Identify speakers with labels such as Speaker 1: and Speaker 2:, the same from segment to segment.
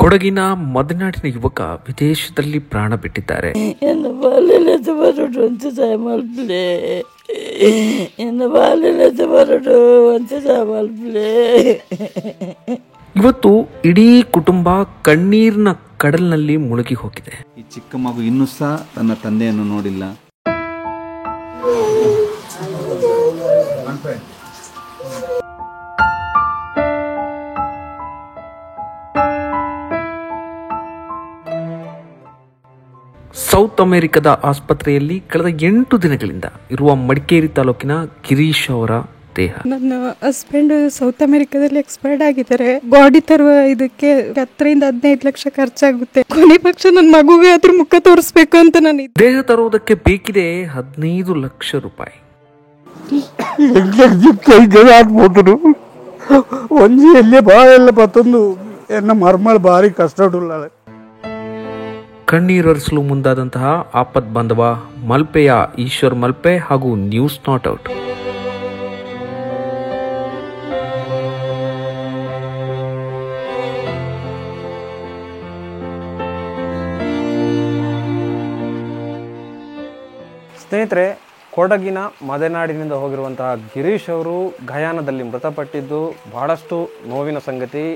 Speaker 1: ಕೊಡಗಿನ ಮದನಾಡಿನ ಯುವಕ ವಿದೇಶದಲ್ಲಿ ಪ್ರಾಣ ಬಿಟ್ಟಿದ್ದಾರೆ. ಇವತ್ತು ಇಡೀ ಕುಟುಂಬ ಕಣ್ಣೀರಿನ ಕಡಲಿನಲ್ಲಿ ಮುಳುಗಿ ಹೋಗಿದೆ.
Speaker 2: ಈ ಚಿಕ್ಕ ಮಗು ಇನ್ನೂ ಸಹ ತನ್ನ ತಂದೆಯನ್ನು ನೋಡಿಲ್ಲ.
Speaker 1: ಸೌತ್ ಅಮೆರಿಕದ ಆಸ್ಪತ್ರೆಯಲ್ಲಿ ಕಳೆದ 8 ದಿನಗಳಿಂದ ಇರುವ ಮಡಿಕೇರಿ ತಾಲೂಕಿನ ಗಿರೀಶ್ ಅವರ ದೇಹ.
Speaker 3: ನನ್ನ ಹಸ್ಬೆಂಡ್ ಸೌತ್ ಅಮೆರಿಕದಲ್ಲಿ ಎಕ್ಸ್ಪೈರ್ಡ್ ಆಗಿದ್ದಾರೆ. ಬಾಡಿ ತರುವ ಇದಕ್ಕೆ 10 ರಿಂದ 15 ಲಕ್ಷ ಖರ್ಚಾಗುತ್ತೆ. ಕೊನೆ ಪಕ್ಷ ನನ್ನ ಮಗುಗೆ ಅದ್ರ ಮುಖ ತೋರಿಸ್ಬೇಕು ಅಂತ ನಾನು
Speaker 1: ದೇಹ ತರುವುದಕ್ಕೆ ಬೇಕಿದೆ 15 ಲಕ್ಷ ರೂಪಾಯಿ.
Speaker 4: ಒಂಜಿ ಎಲ್ಲೇ ಬಾಯೆಲ್ಲ ಪತ್ತೊಂದು ಎನ್ನ ಮರ್ಮಳ ಬಾರಿ ಕಷ್ಟ.
Speaker 1: ಕಣ್ಣೀರರಿಸಲು ಮುಂದಾದಂತಹ ಆಪತ್ ಬಾಂಧವ ಮಲ್ಪೆಯ ಈಶ್ವರ್ ಮಲ್ಪೆ ಹಾಗೂ ನ್ಯೂಸ್ ನಾಟ್ ಔಟ್.
Speaker 5: ಸ್ನೇಹಿತರೆ, ಕೊಡಗಿನ ಮದೆನಾಡಿನಿಂದ ಹೋಗಿರುವಂತಹ ಗಿರೀಶ್ ಅವರು ಗಯಾನದಲ್ಲಿ ಮೃತಪಟ್ಟಿದ್ದು ಬಹಳಷ್ಟು ನೋವಿನ ಸಂಗತಿ.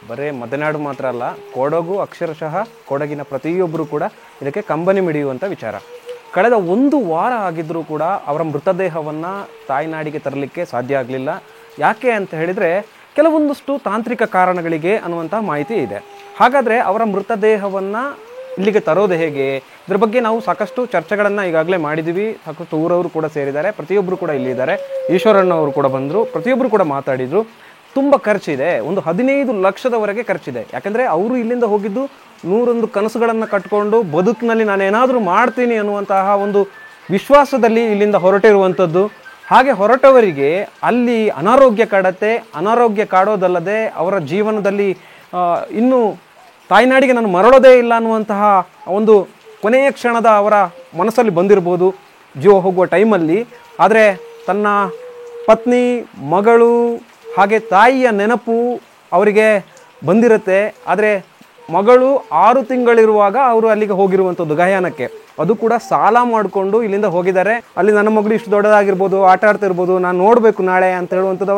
Speaker 5: ಬರೇ ಮದೆನಾಡು ಮಾತ್ರ ಅಲ್ಲ, ಕೊಡಗು ಅಕ್ಷರಶಃ ಕೊಡಗಿನ ಪ್ರತಿಯೊಬ್ಬರು ಕೂಡ ಇದಕ್ಕೆ ಕಂಬನಿ ಮಿಡಿಯುವಂಥ ವಿಚಾರ. ಕಳೆದ 1 ವಾರ ಆಗಿದ್ದರೂ ಕೂಡ ಅವರ ಮೃತದೇಹವನ್ನು ತಾಯ್ನಾಡಿಗೆ ತರಲಿಕ್ಕೆ ಸಾಧ್ಯ ಆಗಲಿಲ್ಲ. ಯಾಕೆ ಅಂತ ಹೇಳಿದರೆ ಕೆಲವೊಂದಷ್ಟು ತಾಂತ್ರಿಕ ಕಾರಣಗಳಿಗೆ ಅನ್ನುವಂಥ ಮಾಹಿತಿ ಇದೆ. ಹಾಗಾದರೆ ಅವರ ಮೃತದೇಹವನ್ನು ಇಲ್ಲಿಗೆ ತರೋದು ಹೇಗೆ? ಇದ್ರ ಬಗ್ಗೆ ನಾವು ಸಾಕಷ್ಟು ಚರ್ಚೆಗಳನ್ನು ಈಗಾಗಲೇ ಮಾಡಿದ್ದೀವಿ. ಸಾಕಷ್ಟು ಊರವರು ಕೂಡ ಸೇರಿದ್ದಾರೆ, ಪ್ರತಿಯೊಬ್ಬರು ಕೂಡ ಇಲ್ಲಿದ್ದಾರೆ. ಈಶ್ವರಣ್ಣವರು ಕೂಡ ಬಂದರು, ಪ್ರತಿಯೊಬ್ಬರು ಕೂಡ ಮಾತಾಡಿದರು. ತುಂಬ ಖರ್ಚಿದೆ, ಒಂದು 15 ಲಕ್ಷದವರೆಗೆ ಖರ್ಚಿದೆ. ಯಾಕಂದರೆ ಅವರು ಇಲ್ಲಿಂದ ಹೋಗಿದ್ದು 101 ಕನಸುಗಳನ್ನು ಕಟ್ಕೊಂಡು ಬದುಕಿನಲ್ಲಿ ನಾನೇನಾದರೂ ಮಾಡ್ತೀನಿ ಅನ್ನುವಂತಹ ಒಂದು ವಿಶ್ವಾಸದಲ್ಲಿ ಇಲ್ಲಿಂದ ಹೊರಟಿರುವಂಥದ್ದು. ಹಾಗೆ ಹೊರಟವರಿಗೆ ಅಲ್ಲಿ ಅನಾರೋಗ್ಯ ಕಾಡೋದಲ್ಲದೆ ಅವರ ಜೀವನದಲ್ಲಿ ಇನ್ನೂ ತಾಯ್ನಾಡಿಗೆ ನಾನು ಮರಳೋದೇ ಇಲ್ಲ ಅನ್ನುವಂತಹ ಒಂದು ಕೊನೆಯ ಕ್ಷಣದ ಅವರ ಮನಸ್ಸಲ್ಲಿ ಬಂದಿರ್ಬೋದು ಜೀವ ಹೋಗುವ ಟೈಮಲ್ಲಿ. ಆದರೆ ತನ್ನ ಪತ್ನಿ, ಮಗಳು ಹಾಗೆ ತಾಯಿಯ ನೆನಪು ಅವರಿಗೆ ಬಂದಿರುತ್ತೆ. ಆದರೆ ಮಗಳು 6 ತಿಂಗಳಿರುವಾಗ ಅವರು ಅಲ್ಲಿಗೆ ಹೋಗಿರುವಂಥದ್ದು ಗಯಾನಕ್ಕೆ. ಅದು ಕೂಡ ಸಾಲ ಮಾಡಿಕೊಂಡು ಇಲ್ಲಿಂದ ಹೋಗಿದ್ದಾರೆ. ಅಲ್ಲಿ ನನ್ನ ಮಗಳು ಇಷ್ಟು ದೊಡ್ಡದಾಗಿರ್ಬೋದು, ಆಟ ಆಡ್ತಿರ್ಬೋದು, ನಾನು ನೋಡಬೇಕು ನಾಳೆ ಅಂತ ಹೇಳುವಂಥದ್ದು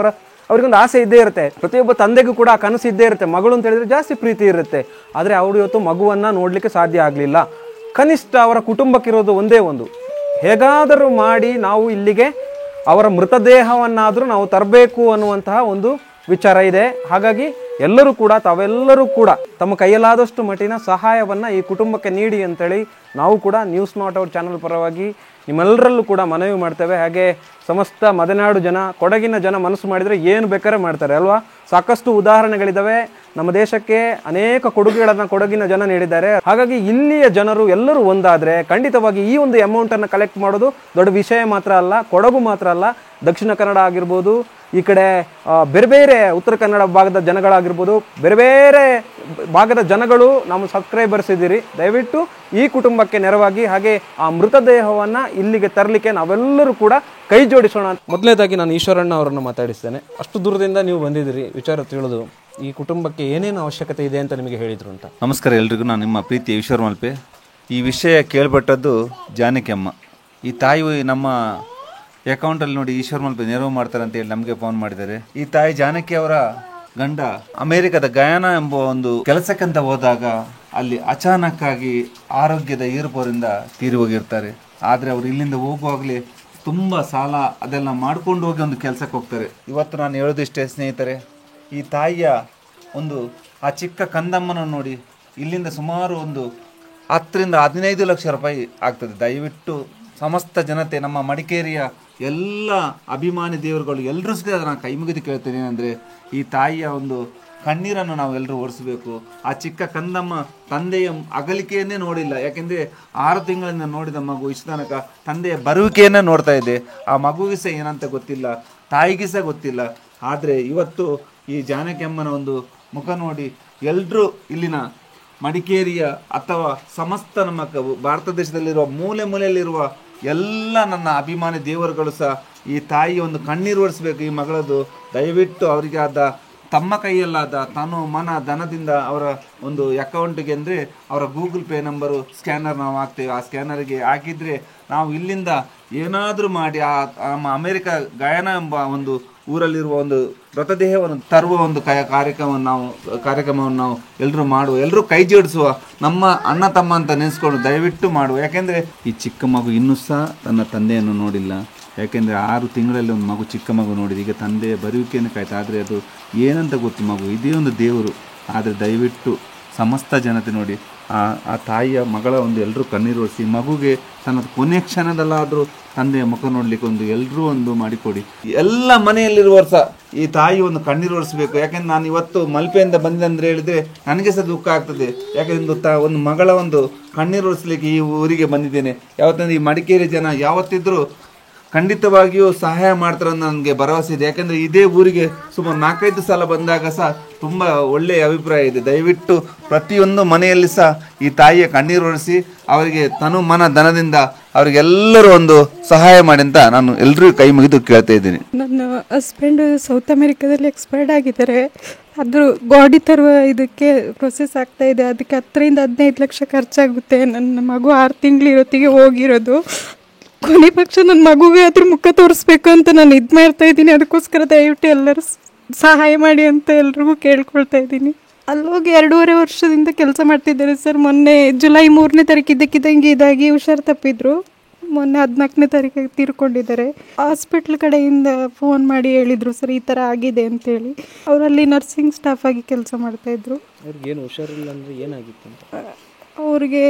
Speaker 5: ಅವ್ರಿಗೊಂದು ಆಸೆ ಇದ್ದೇ ಇರುತ್ತೆ. ಪ್ರತಿಯೊಬ್ಬ ತಂದೆಗೂ ಕೂಡ ಕನಸು ಇದ್ದೇ ಇರುತ್ತೆ. ಮಗಳು ಅಂತ ಹೇಳಿದ್ರೆ ಜಾಸ್ತಿ ಪ್ರೀತಿ ಇರುತ್ತೆ. ಆದರೆ ಅವರು ಇವತ್ತು ಮಗುವನ್ನು ನೋಡಲಿಕ್ಕೆ ಸಾಧ್ಯ ಆಗಲಿಲ್ಲ. ಕನಿಷ್ಠ ಅವರ ಕುಟುಂಬಕ್ಕಿರೋದು ಒಂದೇ ಒಂದು, ಹೇಗಾದರೂ ಮಾಡಿ ನಾವು ಇಲ್ಲಿಗೆ ಅವರ ಮೃತದೇಹವನ್ನಾದರೂ ನಾವು ತರಬೇಕು ಅನ್ನುವಂತಹ ಒಂದು ವಿಚಾರ ಇದೆ. ಹಾಗಾಗಿ ತಾವೆಲ್ಲರೂ ಕೂಡ ತಮ್ಮ ಕೈಯಲ್ಲಾದಷ್ಟು ಮಟ್ಟಿನ ಸಹಾಯವನ್ನು ಈ ಕುಟುಂಬಕ್ಕೆ ನೀಡಿ ಅಂತೇಳಿ ನಾವು ಕೂಡ ನ್ಯೂಸ್ ನಾಟ್ ಔಟ್ ಚಾನಲ್ ಪರವಾಗಿ ನಿಮ್ಮೆಲ್ಲರಲ್ಲೂ ಕೂಡ ಮನವಿ ಮಾಡ್ತೇವೆ. ಹಾಗೆ ಸಮಸ್ತ ಮದೆನಾಡು ಜನ, ಕೊಡಗಿನ ಜನ ಮನಸ್ಸು ಮಾಡಿದರೆ ಏನು ಬೇಕಾದ್ರೆ ಮಾಡ್ತಾರೆ ಅಲ್ವಾ? ಸಾಕಷ್ಟು ಉದಾಹರಣೆಗಳಿದ್ದಾವೆ. ನಮ್ಮ ದೇಶಕ್ಕೆ ಅನೇಕ ಕೊಡುಗೆಗಳನ್ನು ಕೊಡಗಿನ ಜನ ನೀಡಿದ್ದಾರೆ. ಹಾಗಾಗಿ ಇಲ್ಲಿಯ ಜನರು ಎಲ್ಲರೂ ಒಂದಾದರೆ ಖಂಡಿತವಾಗಿ ಈ ಒಂದು ಅಮೌಂಟನ್ನು ಕಲೆಕ್ಟ್ ಮಾಡೋದು ದೊಡ್ಡ ವಿಷಯ ಮಾತ್ರ ಅಲ್ಲ. ಕೊಡಗು ಮಾತ್ರ ಅಲ್ಲ, ದಕ್ಷಿಣ ಕನ್ನಡ ಆಗಿರ್ಬೋದು, ಈ ಕಡೆ ಬೇರೆ ಬೇರೆ ಉತ್ತರ ಕನ್ನಡ ಭಾಗದ ಜನಗಳಾಗಿರ್ಬೋದು, ಬೇರೆ ಬೇರೆ ಭಾಗದ ಜನಗಳು ನಮ್ಮ ಸಬ್ಸ್ಕ್ರೈಬರ್ಸ್ ಇದ್ದೀರಿ. ದಯವಿಟ್ಟು ಈ ಕುಟುಂಬಕ್ಕೆ ನೆರವಾಗಿ ಹಾಗೆ ಆ ಮೃತದೇಹವನ್ನು ಇಲ್ಲಿಗೆ ತರಲಿಕ್ಕೆ ನಾವೆಲ್ಲರೂ ಕೂಡ ಕೈ ಜೋಡಿಸೋಣ. ಮೊದಲನೇದಾಗಿ ನಾನು ಈಶ್ವರಣ್ಣ ಅವರನ್ನು ಮಾತಾಡಿಸ್ತೇನೆ. ಅಷ್ಟು ದೂರದಿಂದ ನೀವು ಬಂದಿದ್ದೀರಿ, ವಿಚಾರ ತಿಳಿದು ಈ ಕುಟುಂಬಕ್ಕೆ ಏನೇನು ಅವಶ್ಯಕತೆ ಇದೆ ಅಂತ ನಿಮಗೆ ಹೇಳಿದ್ರು ಅಂತ.
Speaker 2: ನಮಸ್ಕಾರ ಎಲ್ರಿಗೂ, ನಾನು ನಿಮ್ಮ ಪ್ರೀತಿಯ ಈಶ್ವರ್ ಮಲ್ಪೆ. ಈ ವಿಷಯ ಕೇಳ್ಪಟ್ಟದ್ದು ಜಾನಕಿ ಅಮ್ಮ. ಈ ತಾಯಿ ನಮ್ಮ ಅಕೌಂಟಲ್ಲಿ ನೋಡಿ ಈಶ್ವರ್ ಮಲ್ಪೆ ನೆರವು ಮಾಡ್ತಾರೆ ಅಂತೇಳಿ ನಮಗೆ ಫೋನ್ ಮಾಡಿದ್ದಾರೆ. ಈ ತಾಯಿ ಜಾನಕಿ ಅವರ ಗಂಡ ಅಮೆರಿಕದ ಗಯಾನ ಎಂಬ ಒಂದು ಕೆಲಸಕ್ಕಂತ ಹೋದಾಗ ಅಲ್ಲಿ ಅಚಾನಕ್ ಆಗಿ ಆರೋಗ್ಯದ ಏರುಪೋರಿಂದ ತೀರಿ ಹೋಗಿರ್ತಾರೆ. ಆದರೆ ಅವರು ಇಲ್ಲಿಂದ ಹೋಗುವಾಗಲೇ ತುಂಬ ಸಾಲ ಅದೆಲ್ಲ ಮಾಡ್ಕೊಂಡು ಹೋಗಿ ಒಂದು ಕೆಲಸಕ್ಕೆ ಹೋಗ್ತಾರೆ. ಇವತ್ತು ನಾನು ಹೇಳೋದಿಷ್ಟೇ ಸ್ನೇಹಿತರೆ, ಈ ತಾಯಿಯ ಒಂದು ಆ ಚಿಕ್ಕ ಕಂದಮ್ಮನ ನೋಡಿ ಇಲ್ಲಿಂದ ಸುಮಾರು ಒಂದು 10 ರಿಂದ 15 ಲಕ್ಷ ರೂಪಾಯಿ ಆಗ್ತದೆ. ದಯವಿಟ್ಟು ಸಮಸ್ತ ಜನತೆ, ನಮ್ಮ ಮಡಿಕೇರಿಯ ಎಲ್ಲ ಅಭಿಮಾನಿ ದೇವರುಗಳು ಎಲ್ಲರೂ ಸಹ ನಾನು ಕೈ ಮುಗಿದು ಕೇಳ್ತೇನೆ. ಏನಂದರೆ ಈ ತಾಯಿಯ ಒಂದು ಕಣ್ಣೀರನ್ನು ನಾವು ಎಲ್ಲರೂ ಓಡಿಸಬೇಕು. ಆ ಚಿಕ್ಕ ಕಂದಮ್ಮ ತಂದೆಯ ಅಗಲಿಕೆಯನ್ನೇ ನೋಡಿಲ್ಲ. ಯಾಕೆಂದರೆ 6 ತಿಂಗಳಿಂದ ನೋಡಿದ ಮಗು ಇಷ್ಟು ತನಕ ತಂದೆಯ ಬರುವಿಕೆಯನ್ನೇ ನೋಡ್ತಾ ಇದೆ. ಆ ಮಗುವಿಗೆ ಸಹ ಏನಂತ ಗೊತ್ತಿಲ್ಲ, ತಾಯಿಗೆ ಸಹ ಗೊತ್ತಿಲ್ಲ. ಆದರೆ ಇವತ್ತು ಈ ಜಾನಕಿ ಅಮ್ಮನ ಒಂದು ಮುಖ ನೋಡಿ ಎಲ್ಲರೂ ಇಲ್ಲಿನ ಮಡಿಕೇರಿಯ ಅಥವಾ ಸಮಸ್ತ ನಮ್ಮ ಭಾರತ ದೇಶದಲ್ಲಿರುವ ಮೂಲೆ ಮೂಲೆಯಲ್ಲಿರುವ ಎಲ್ಲ ನನ್ನ ಅಭಿಮಾನಿ ದೇವರುಗಳು ಸಹ ಈ ತಾಯಿ ಒಂದು ಕಣ್ಣೀರು ಒರೆಸಬೇಕು ಈ ಮಗಳದ್ದು. ದಯವಿಟ್ಟು ಅವರಿಗೆ ಆದ ತಮ್ಮ ಕೈಯಲ್ಲಾದ ತನು ಮನ ಧನದಿಂದ ಅವರ ಒಂದು ಅಕೌಂಟ್ಗೆ ಅಂದರೆ ಅವರ ಗೂಗಲ್ ಪೇ ನಂಬರು ಸ್ಕ್ಯಾನರ್ ನಾವು ಹಾಕ್ತೇವೆ. ಆ ಸ್ಕ್ಯಾನರ್ಗೆ ಹಾಕಿದರೆ ನಾವು ಇಲ್ಲಿಂದ ಏನಾದರೂ ಮಾಡಿ ನಮ್ಮ ಅಮೆರಿಕ ಗಯಾನ ಎಂಬ ಒಂದು ಊರಲ್ಲಿರುವ ಒಂದು ಮೃತದೇಹವನ್ನು ತರುವ ಒಂದು ಕಾರ್ಯಕ್ರಮವನ್ನು ನಾವು ಎಲ್ಲರೂ ಕೈ ಜೋಡಿಸುವ, ನಮ್ಮ ಅಣ್ಣ ತಮ್ಮ ಅಂತ ನೆನೆಸ್ಕೊಂಡು ದಯವಿಟ್ಟು ಮಾಡುವ. ಯಾಕೆಂದರೆ ಈ ಚಿಕ್ಕ ಮಗು ಇನ್ನೂ ಸಹ ತನ್ನ ತಂದೆಯನ್ನು ನೋಡಿಲ್ಲ. ಯಾಕೆಂದರೆ 6 ತಿಂಗಳಲ್ಲಿ ಒಂದು ಮಗು ಚಿಕ್ಕ ಮಗು ನೋಡಿದೆ, ಈಗ ತಂದೆಯ ಬರುವಿಕೆಯನ್ನು ಕಾಯ್ತು. ಆದರೆ ಅದು ಏನಂತ ಗೊತ್ತು ಮಗು, ಇದೇ ಒಂದು ದೇವರು. ಆದರೆ ದಯವಿಟ್ಟು ಸಮಸ್ತ ಜನತೆ ನೋಡಿ ಆ ತಾಯಿಯ ಮಗಳ ಒಂದು ಎಲ್ಲರೂ ಕಣ್ಣೀರು ಒರೆಸಿ ಮಗುಗೆ ತನ್ನ ಕೊನೆ ಕ್ಷಣದಲ್ಲಾದರೂ ತಂದೆಯ ಮುಖ ನೋಡಲಿಕ್ಕೆ ಎಲ್ಲರೂ ಒಂದು ಮಾಡಿಕೊಡಿ. ಎಲ್ಲ ಮನೆಯಲ್ಲಿರುವವರು ಸಹ ಈ ತಾಯಿ ಒಂದು ಕಣ್ಣೀರು ಒರೆಸಬೇಕು. ಯಾಕೆಂದ್ರೆ ನಾನು ಇವತ್ತು ಮಲ್ಪೆಯಿಂದ ಬಂದಿದ್ದೆ ಅಂದರೆ ಹೇಳಿದರೆ ನನಗೆ ಸಹ ದುಃಖ ಆಗ್ತದೆ. ಯಾಕೆಂದ್ರೆ ಒಂದು ಮಗಳ ಒಂದು ಕಣ್ಣೀರು ಒರೆಸಲಿಕ್ಕೆ ಈ ಊರಿಗೆ ಬಂದಿದ್ದೇನೆ. ಯಾವತ್ತಂದ್ರೆ ಈ ಮಡಿಕೇರಿ ಜನ ಯಾವತ್ತಿದ್ರೂ ಖಂಡಿತವಾಗಿಯೂ ಸಹಾಯ ಮಾಡ್ತಾರೆ ಅನ್ನೋ ನನಗೆ ಭರವಸೆ ಇದೆ. ಯಾಕೆಂದರೆ ಇದೇ ಊರಿಗೆ ಸುಮಾರು 4-5 ಸಲ ಬಂದಾಗ ಸಹ ತುಂಬ ಒಳ್ಳೆಯ ಅಭಿಪ್ರಾಯ ಇದೆ. ದಯವಿಟ್ಟು ಪ್ರತಿಯೊಂದು ಮನೆಯಲ್ಲಿ ಸಹ ಈ ತಾಯಿಯ ಕಣ್ಣೀರು ಒರೆಸಿ ಅವರಿಗೆ ತನು ಮನ ಧನದಿಂದ ಅವರಿಗೆಲ್ಲರೂ ಒಂದು ಸಹಾಯ ಮಾಡಿ ಅಂತ ನಾನು ಎಲ್ಲರಿಗೂ ಕೈ ಮುಗಿದು ಕೇಳ್ತಾ ಇದ್ದೀನಿ.
Speaker 3: ನನ್ನ ಹಸ್ಬೆಂಡ್ ಸೌತ್ ಅಮೆರಿಕಾದಲ್ಲಿ ಎಕ್ಸ್ಪೈರ್ಡ್ ಆಗಿದ್ದಾರೆ. ಅದ್ರ ಗಾಡಿ ತರುವ ಇದಕ್ಕೆ ಪ್ರೊಸೆಸ್ ಆಗ್ತಾ ಇದೆ. ಅದಕ್ಕೆ 10-15 ಲಕ್ಷ ಖರ್ಚಾಗುತ್ತೆ. ನನ್ನ ಮಗು 6 ತಿಂಗಳಿರೊತ್ತಿಗೆ ಹೋಗಿರೋದು. ಕೊನೆ ಪಕ್ಷ ನನ್ನ ಮಗುಗೆ ಅದ್ರ ಮುಖ ತೋರಿಸ್ಬೇಕು ಅಂತ ನಾನು ಮಾಡ್ತಾ ಇದ್ದೀನಿ. ಅದಕ್ಕೋಸ್ಕರ ದಯವಿಟ್ಟು ಎಲ್ಲರೂ ಸಹಾಯ ಮಾಡಿ ಅಂತ ಎಲ್ರಿಗೂ ಕೇಳ್ಕೊಳ್ತಾ ಇದ್ದೀನಿ. ಅಲ್ಲೋಗಿ 2.5 ವರ್ಷದಿಂದ ಕೆಲಸ ಮಾಡ್ತಿದ್ದಾರೆ ಸರ್. ಮೊನ್ನೆ ಜುಲೈ 3ನೇ ತಾರೀಕು ಇದ್ದಕ್ಕಿದ್ದಂಗೆ ಇದಾಗಿ ಹುಷಾರು ತಪ್ಪಿದ್ರು. ಮೊನ್ನೆ 14ನೇ ತಾರೀಕಿಗೆ ತೀರ್ಕೊಂಡಿದ್ದಾರೆ. ಹಾಸ್ಪಿಟ್ಲ್ ಕಡೆಯಿಂದ ಫೋನ್ ಮಾಡಿ ಹೇಳಿದರು ಸರ್ ಈ ಥರ ಆಗಿದೆ ಅಂತೇಳಿ. ಅವರಲ್ಲಿ ನರ್ಸಿಂಗ್ ಸ್ಟಾಫ್ ಆಗಿ ಕೆಲಸ ಮಾಡ್ತಾಯಿದ್ರು.
Speaker 5: ಏನು ಹುಷಾರಿಲ್ಲ ಅಂದರೆ ಏನಾಗಿತ್ತು ಅಂತ?
Speaker 3: ಅವ್ರಿಗೆ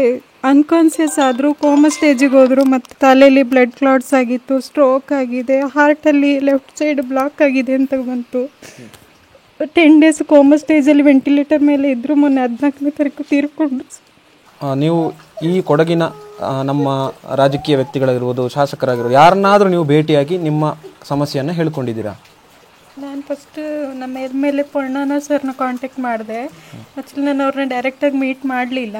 Speaker 3: ಅನ್ಕಾನ್ಸಿಯಸ್ ಆದರು, ಕೋಮಾ ಸ್ಟೇಜಿಗೆ ಹೋದರು. ಮತ್ತು ತಲೆಯಲ್ಲಿ ಬ್ಲಡ್ ಕ್ಲಾಟ್ಸ್ ಆಗಿತ್ತು, ಸ್ಟ್ರೋಕ್ ಆಗಿದೆ, ಹಾರ್ಟಲ್ಲಿ ಲೆಫ್ಟ್ ಸೈಡ್ ಬ್ಲಾಕ್ ಆಗಿದೆ ಅಂತ ಬಂತು. 10 ಡೇಸ್ ಕೋಮಾ ಸ್ಟೇಜಲ್ಲಿ ವೆಂಟಿಲೇಟರ್ ಮೇಲೆ ಇದ್ದರು. ಮೊನ್ನೆ 14ನೇ ತಾರೀಕು ತೀರ್ಕೊಂಡ್ರು.
Speaker 5: ನೀವು ಈ ಕೊಡಗಿನ ನಮ್ಮ ರಾಜಕೀಯ ವ್ಯಕ್ತಿಗಳಾಗಿರ್ಬೋದು, ಶಾಸಕರಾಗಿರ್ಬೋದು, ಯಾರನ್ನಾದರೂ ನೀವು ಭೇಟಿಯಾಗಿ ನಿಮ್ಮ ಸಮಸ್ಯೆಯನ್ನು ಹೇಳ್ಕೊಂಡಿದ್ದೀರಾ?
Speaker 3: ನಾನು ಫಸ್ಟ್ ನಮ್ಮ ಮೇಲೆ ಪೊಣ್ಣನ ಸರ್ನ ಕಾಂಟ್ಯಾಕ್ಟ್ ಮಾಡಿದೆ. ಆ್ಯಕ್ಚುಲಿ ನಾನು ಅವ್ರನ್ನ ಡೈರೆಕ್ಟಾಗಿ ಮೀಟ್ ಮಾಡಲಿಲ್ಲ.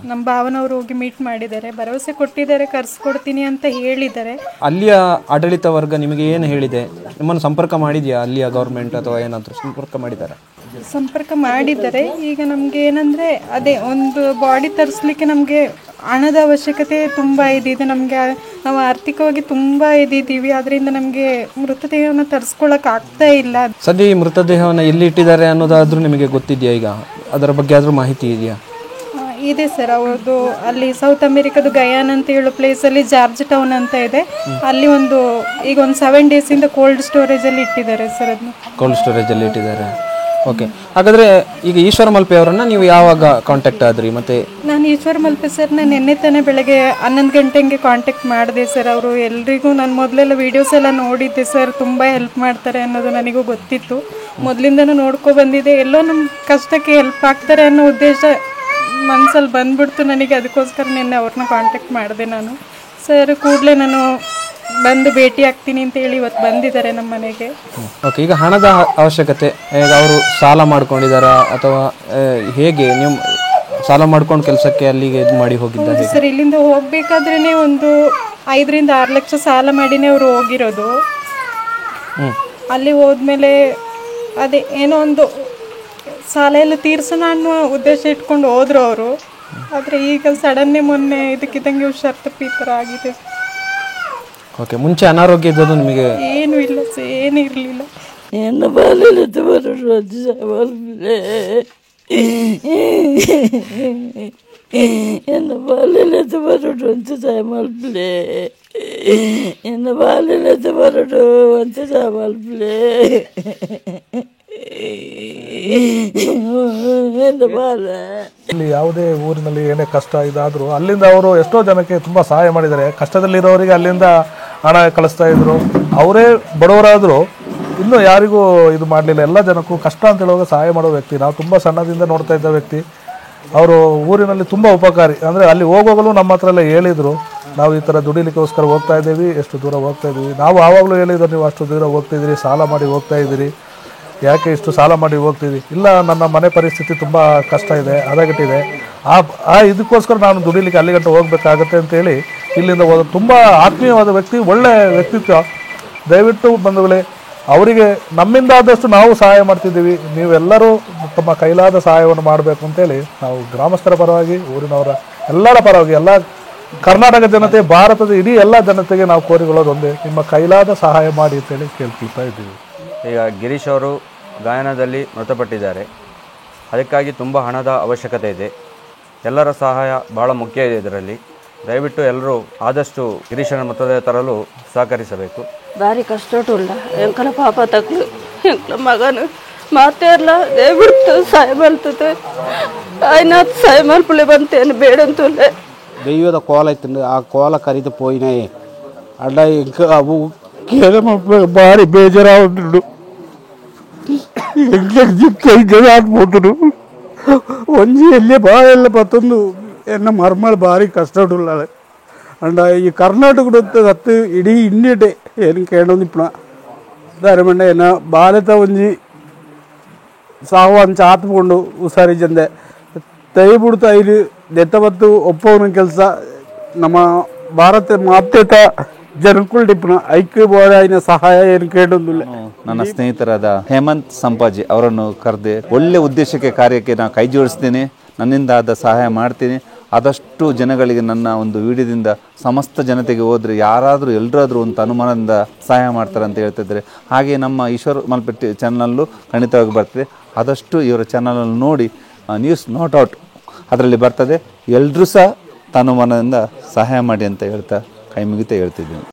Speaker 3: ನಮ್ಮ ಭಾವನವರು ಹೋಗಿ ಮೀಟ್ ಮಾಡಿದ್ದಾರೆ, ಭರವಸೆ ಕೊಟ್ಟಿದ್ದಾರೆ, ಕರ್ಸ್ಕೊಡ್ತೀನಿ ಅಂತ ಹೇಳಿದ್ದಾರೆ.
Speaker 5: ಅಲ್ಲಿಯ ಆಡಳಿತ ವರ್ಗ ನಿಮಗೆ ಏನು ಹೇಳಿದೆ? ನಿಮ್ಮನ್ನು ಸಂಪರ್ಕ ಮಾಡಿದೆಯಾ ಅಲ್ಲಿಯ ಗೌರ್ಮೆಂಟ್ ಅಥವಾ ಏನಾದರೂ ಸಂಪರ್ಕ ಮಾಡಿದ್ದಾರೆ?
Speaker 3: ಸಂಪರ್ಕ ಮಾಡಿದ್ದಾರೆ. ಈಗ ನಮಗೆ ಏನಂದರೆ ಅದೇ ಒಂದು ಬಾಡಿ ತರಿಸ್ಲಿಕ್ಕೆ ನಮಗೆ ಹಣದ ಅವಶ್ಯಕತೆ ತುಂಬ ಇದೆ. ನಮಗೆ ನಾವು ಆರ್ಥಿಕವಾಗಿ ತುಂಬ ಇದ್ದೀವಿ. ಅದರಿಂದ ನಮಗೆ ಮೃತದೇಹವನ್ನು ತರಿಸ್ಕೊಳ್ಳೋಕೆ ಆಗ್ತಾ ಇಲ್ಲ.
Speaker 5: ಸದ್ಯ ಈ ಮೃತದೇಹವನ್ನು ಎಲ್ಲಿ ಇಟ್ಟಿದ್ದಾರೆ ಅನ್ನೋದಾದರೂ ನಿಮಗೆ ಗೊತ್ತಿದೆಯಾ? ಈಗ ಅದರ ಬಗ್ಗೆ ಆದರೂ ಮಾಹಿತಿ ಇದೆಯಾ?
Speaker 3: ಇದೆ ಸರ್. ಅವ್ರದ್ದು ಅಲ್ಲಿ ಸೌತ್ ಅಮೆರಿಕದ ಗಯಾನ್ ಅಂತ ಹೇಳೋ ಪ್ಲೇಸಲ್ಲಿ ಜಾರ್ಜ್ ಟೌನ್ ಅಂತ ಇದೆ. ಅಲ್ಲಿ ಈಗ ಒಂದು 7 ಡೇಸಿಂದ ಕೋಲ್ಡ್ ಸ್ಟೋರೇಜಲ್ಲಿ ಇಟ್ಟಿದ್ದಾರೆ ಸರ್. ಅದನ್ನ
Speaker 5: ಕೋಲ್ಡ್ ಸ್ಟೋರೇಜಲ್ಲಿ ಇಟ್ಟಿದ್ದಾರೆ. ಓಕೆ, ಹಾಗಾದರೆ ಈಗ ಈಶ್ವರ ಮಲ್ಪೆ ಅವರನ್ನು ನೀವು ಯಾವಾಗ ಕಾಂಟ್ಯಾಕ್ಟ್ ಆದ್ರಿ? ಮತ್ತು
Speaker 3: ನಾನು ಈಶ್ವರ ಮಲ್ಪೆ ಸರ್ನ ನಿನ್ನೆ ತಾನೇ ಬೆಳಗ್ಗೆ 11 ಗಂಟೆಗೆ ಕಾಂಟ್ಯಾಕ್ಟ್ ಮಾಡಿದೆ ಸರ್. ಅವರು ಎಲ್ರಿಗೂ ನಾನು ಮೊದಲೆಲ್ಲ ವೀಡಿಯೋಸ್ ಎಲ್ಲ ನೋಡಿದ್ದೆ ಸರ್. ತುಂಬ ಹೆಲ್ಪ್ ಮಾಡ್ತಾರೆ ಅನ್ನೋದು ನನಗೂ ಗೊತ್ತಿತ್ತು. ಮೊದಲಿಂದನೂ ನೋಡ್ಕೊ ಬಂದಿದೆ. ಎಲ್ಲೋ ನಮ್ಮ ಕಷ್ಟಕ್ಕೆ ಹೆಲ್ಪ್ ಆಗ್ತಾರೆ ಅನ್ನೋ ಉದ್ದೇಶ ಮನಸ್ಸಲ್ಲಿ ಬಂದ್ಬಿಡ್ತು ನನಗೆ. ಅದಕ್ಕೋಸ್ಕರ ನಿನ್ನೆ ಅವ್ರನ್ನ ಕಾಂಟ್ಯಾಕ್ಟ್ ಮಾಡಿದೆ ನಾನು. ಸರ್ ಕೂಡಲೇ ನಾನು ಬಂದು ಭೇಟಿ ಆಗ್ತೀನಿ ಅಂತ ಹೇಳಿ ಇವತ್ತು ಬಂದಿದ್ದಾರೆ ನಮ್ಮ ಮನೆಗೆ.
Speaker 5: ಓಕೆ, ಈಗ ಹಣದ ಅವಶ್ಯಕತೆ, ಈಗ ಅವರು ಸಾಲ ಮಾಡ್ಕೊಂಡಿದ್ದಾರಾ ಅಥವಾ ಹೇಗೆ? ನೀವು ಸಾಲ ಮಾಡ್ಕೊಂಡು ಕೆಲಸಕ್ಕೆ ಅಲ್ಲಿಗೆ ಇದು ಮಾಡಿ ಹೋಗಿದ್ದಾರೆ
Speaker 3: ಸರ್? ಇಲ್ಲಿಂದ ಹೋಗ್ಬೇಕಾದ್ರೇ ಒಂದು 5-6 ಲಕ್ಷ ಸಾಲ ಮಾಡಿನೇ ಅವರು ಹೋಗಿರೋದು. ಅಲ್ಲಿ ಹೋದ್ಮೇಲೆ ಅದೇ ಏನೋ ಒಂದು ಸಾಲ ಎಲ್ಲ ತೀರ್ಸೋಣ ಅನ್ನೋ ಉದ್ದೇಶ ಇಟ್ಕೊಂಡು ಹೋದ್ರು ಅವರು. ಆದರೆ ಈಗ ಸಡನ್ನೇ ಮೊನ್ನೆ ಇದಕ್ಕಿದ್ದಂಗೆ ಹುಷಾರು ತಪ್ಪಿ ಈ ಥರ ಆಗಿದೆ.
Speaker 5: ಓಕೆ, ಮುಂಚೆ ಅನಾರೋಗ್ಯ ಇದ್ದದ್ದು ನಿಮಗೆ?
Speaker 3: ಏನೂ ಇಲ್ಲ ಸರ್, ಏನೂ ಇರಲಿಲ್ಲ.
Speaker 6: என்ன பாலில் வரட்டு வச்சு சாமல்பிள்ளை என்ன பாலில் வரட்டு வச்சு சாமல்பிள்ளை என்ன பாலில் வரட்டு வச்சு சாமல்பிள்ளை
Speaker 7: ಇಲ್ಲಿ ಯಾವುದೇ ಊರಿನಲ್ಲಿ ಏನೇ ಕಷ್ಟ ಇದಾದರೂ ಅಲ್ಲಿಂದ ಅವರು ಎಷ್ಟೋ ಜನಕ್ಕೆ ತುಂಬ ಸಹಾಯ ಮಾಡಿದ್ದಾರೆ. ಕಷ್ಟದಲ್ಲಿರೋರಿಗೆ ಅಲ್ಲಿಂದ ಹಣ ಕಳಿಸ್ತಾ ಇದ್ರು. ಅವರೇ ಬಡವರಾದರೂ ಇನ್ನೂ ಯಾರಿಗೂ ಇದು ಮಾಡಲಿಲ್ಲ. ಎಲ್ಲ ಜನಕ್ಕೂ ಕಷ್ಟ ಅಂತ ಹೇಳುವಾಗ ಸಹಾಯ ಮಾಡೋ ವ್ಯಕ್ತಿ. ನಾವು ತುಂಬ ಸಣ್ಣದಿಂದ ನೋಡ್ತಾ ಇದ್ದ ವ್ಯಕ್ತಿ. ಅವರು ಊರಿನಲ್ಲಿ ತುಂಬ ಉಪಕಾರಿ. ಅಂದರೆ ಅಲ್ಲಿ ಹೋಗೋಗಲೂ ನಮ್ಮ ಹತ್ರ ಎಲ್ಲ ಹೇಳಿದರು, ನಾವು ಈ ಥರ ದುಡಿಲಿಕ್ಕೋಸ್ಕರ ಹೋಗ್ತಾ ಇದ್ದೀವಿ, ಎಷ್ಟು ದೂರ ಹೋಗ್ತಾ ಇದ್ದೀವಿ. ನಾವು ಆವಾಗಲೂ ಹೇಳಿದ್ರು, ನೀವು ಅಷ್ಟು ದೂರ ಹೋಗ್ತಿದ್ದೀರಿ, ಸಾಲ ಮಾಡಿ ಹೋಗ್ತಾ ಇದ್ದೀರಿ, ಯಾಕೆ ಇಷ್ಟು ಸಾಲ ಮಾಡಿ ಹೋಗ್ತೀವಿ? ಇಲ್ಲ, ನನ್ನ ಮನೆ ಪರಿಸ್ಥಿತಿ ತುಂಬ ಕಷ್ಟ ಇದೆ, ಹದಗೆಟ್ಟಿದೆ, ಇದಕ್ಕೋಸ್ಕರ ನಾನು ದುಡಿಲಿಕ್ಕೆ ಅಲ್ಲಿ ಗಂಟೆ ಹೋಗಬೇಕಾಗತ್ತೆ ಅಂತೇಳಿ ಇಲ್ಲಿಂದ ತುಂಬ ಆತ್ಮೀಯವಾದ ವ್ಯಕ್ತಿ, ಒಳ್ಳೆಯ ವ್ಯಕ್ತಿತ್ವ. ದಯವಿಟ್ಟು ಬಂಧುಗಳೇ, ಅವರಿಗೆ ನಮ್ಮಿಂದ ಆದಷ್ಟು ನಾವು ಸಹಾಯ ಮಾಡ್ತಿದ್ದೀವಿ, ನೀವೆಲ್ಲರೂ ತಮ್ಮ ಕೈಲಾದ ಸಹಾಯವನ್ನು ಮಾಡಬೇಕು ಅಂತೇಳಿ ನಾವು ಗ್ರಾಮಸ್ಥರ ಪರವಾಗಿ, ಊರಿನವರ ಎಲ್ಲರ ಪರವಾಗಿ, ಎಲ್ಲ ಕರ್ನಾಟಕ ಜನತೆ, ಭಾರತದ ಇಡೀ ಎಲ್ಲ ಜನತೆಗೆ ನಾವು ಕೋರಿಕೊಳ್ಳೋದು ಒಂದೇ, ನಿಮ್ಮ ಕೈಲಾದ ಸಹಾಯ ಮಾಡಿ ಅಂತೇಳಿ ಕೇಳ್ಕೊಳ್ತಾ ಇದ್ದೀವಿ.
Speaker 8: ಈಗ ಗಿರೀಶ್ ಅವರು ಗಾಯನದಲ್ಲಿ ಮೃತಪಟ್ಟಿದ್ದಾರೆ. ಅದಕ್ಕಾಗಿ ತುಂಬ ಹಣದ ಅವಶ್ಯಕತೆ ಇದೆ. ಎಲ್ಲರ ಸಹಾಯ ಭಾಳ ಮುಖ್ಯ ಇದೆ ಇದರಲ್ಲಿ. ದಯವಿಟ್ಟು ಎಲ್ಲರೂ ಆದಷ್ಟು ಗಿರೀಶನ ಮೃತದೇಹ ತರಲು ಸಹಕರಿಸಬೇಕು.
Speaker 6: ಭಾರಿ ಕಷ್ಟ ಉಂಟುಲ್ಲ ಎಂಕಲ ಪಾಪ ತಕ್ಲು ಎಂಕಲ ಮಗನು ಮಾತೇರ್ಲ ದಯವಿಟ್ಟು ಸಹಾಯ ಮಾಡ್ತದೆ. അതിനകത്ത് സഹായം മൽപ്പുള്ളി ಬಂತೇನು ಬೇಡಂತುള്ളೆ
Speaker 4: ദൈവത കോലത്തുണ്ട്, ആ കോല കരുത് പോയിനേ അല്ല എനിക്ക് അವು ಭಾರಿ ಬೇಜಾರಾಗುಂಟು. ಕೈಗಾಟ್ಬಿಟ್ಟು ಒಂಜಿ ಎಲ್ಲಿ ಬಾಳೆಲ್ಲ ಪತ್ತೊಂದು ಎನ್ನ ಮರ್ಮಳು ಭಾರಿ ಕಷ್ಟ ಉಳ್ಳಾಳೆ. ಅಂಡ ಈ ಕರ್ನಾಟಕದ ಹತ್ತು ಇಡೀ ಇಂಡಿಯಟೆ ಏನು ಕೇಳೋದಿಪ್ಪಣ ಧಾರಮಂಡ ಏನ ಬಾಲೆತ ಒಂಜಿ ಸಾವು ಅಂಚ ಆತ್ಕೊಂಡು ಹುಷಾರಿ ಜಂದೆ ತೈ ಬಿಡ್ತು ಐದು ದೆತ್ತವತ್ತು ಒಪ್ಪವನ ಕೆಲಸ ನಮ್ಮ ಭಾರತ ಮಾತ್ಯತ ಜನಕ್ಕುಳ್ಳಿಪ್ಪಣ ಐಕ್ಯ ಬೋಧಾಯಿನ ಸಹಾಯ ಏನು ಕೇಳೋದಿಲ್ಲ.
Speaker 2: ನನ್ನ ಸ್ನೇಹಿತರಾದ ಹೇಮಂತ್ ಸಂಪಾಜಿ ಅವರನ್ನು ಕರೆದೆ ಒಳ್ಳೆ ಉದ್ದೇಶಕ್ಕೆ ಕಾರ್ಯಕ್ಕೆ ನಾನು ಕೈ ಜೋಡಿಸ್ತೀನಿ, ನನ್ನಿಂದ ಆದ ಸಹಾಯ ಮಾಡ್ತೀನಿ. ಆದಷ್ಟು ಜನಗಳಿಗೆ ನನ್ನ ಒಂದು ವಿಡಿಯೋದಿಂದ ಸಮಸ್ತ ಜನತೆಗೆ ಹೋದರೆ ಯಾರಾದರೂ ಎಲ್ಲರಾದರೂ ಒಂದು ಅನುಮಾನದಿಂದ ಸಹಾಯ ಮಾಡ್ತಾರೆ ಅಂತ ಹೇಳ್ತಿದ್ದಾರೆ. ಹಾಗೆ ನಮ್ಮ ಈಶ್ವರ್ ಮಲ್ಪೆ ಚಾನಲ್ಲು ಖಂಡಿತವಾಗಿ ಬರ್ತದೆ. ಆದಷ್ಟು ಇವರ ಚಾನಲನ್ನು ನೋಡಿ ನ್ಯೂಸ್ ನಾಟ್ ಔಟ್ ಅದರಲ್ಲಿ ಬರ್ತದೆ. ಎಲ್ಲರೂ ಸಹ ತನುಮಾನದಿಂದ ಸಹಾಯ ಮಾಡಿ ಅಂತ ಹೇಳ್ತಾ ಕೈ ಮುಗಿತಾ ಹೇಳ್ತಿದ್ದೀನಿ.